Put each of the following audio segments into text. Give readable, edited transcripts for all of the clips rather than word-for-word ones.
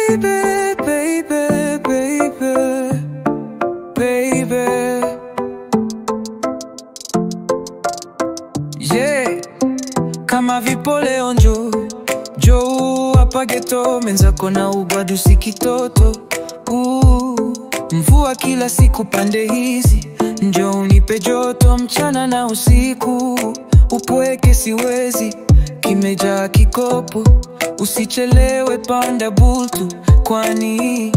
baby, baby, baby, baby. Yeah, kama vipole onjo jo hapa ghetto, menzako na ubadu si kitoto. Mvua kila siku pande hizi, njoo unipe joto mchana na usiku. Upweke siwezi, kimejaa kikopo. Usichelewe panda bultu, kwani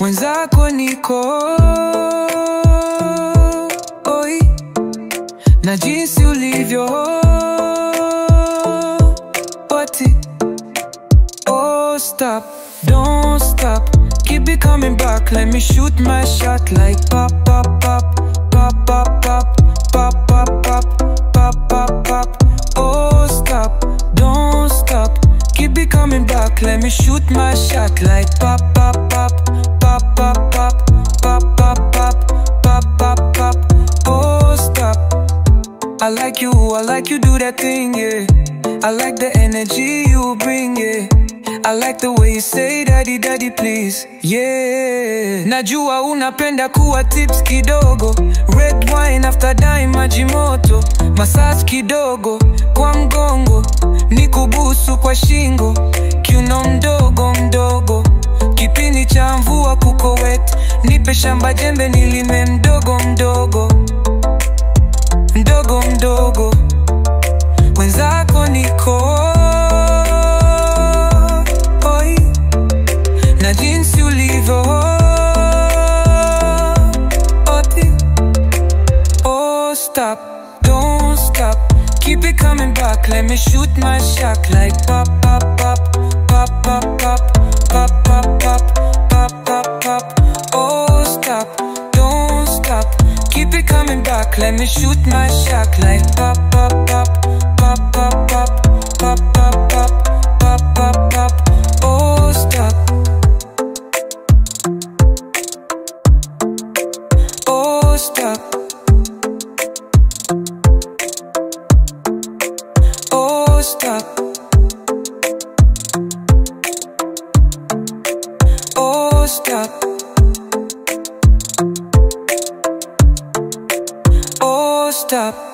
wenzako niko oi, na jinsi ulivyo oti. Oh stop, don't stop, keep it coming back. Let me shoot my shot like pop, pop, pop, pop, pop, pop, pop, pop, pop, pop, pop, pop. Oh stop, don't stop, keep it coming back. Let me shoot my shot like pop, pop, pop, pop, pop, pop, pop, pop, pop, pop, pop, pop. Oh stop, I like you do that thing, yeah. I like the energy you bring, yeah. I like the way you say daddy, daddy please, yeah. Najua unapenda kuwa tips kidogo. Red wine after dime, maji moto. Massage kidogo kwa mgongo, nikubusu kwa shingo. Kiuno mdogo mdogo, kipindi cha mvua kuko wet. Nipe shamba jembe nilime mdogo mdogo, mdogo mdogo. Wenzako niko oi, na jinsi ulivyo oti. Oh stop, don't stop, keep it coming back. Let me shoot my shot like pop, pop, pop, pop, pop, pop, pop, pop, pop, pop, pop, pop. Oh stop, don't stop, keep it coming back. Let me shoot my shot like pop, pop, pop, pop, pop, pop, pop, pop, pop, pop, pop, pop. Oh stop, oh stop, oh stop, oh stop, oh stop.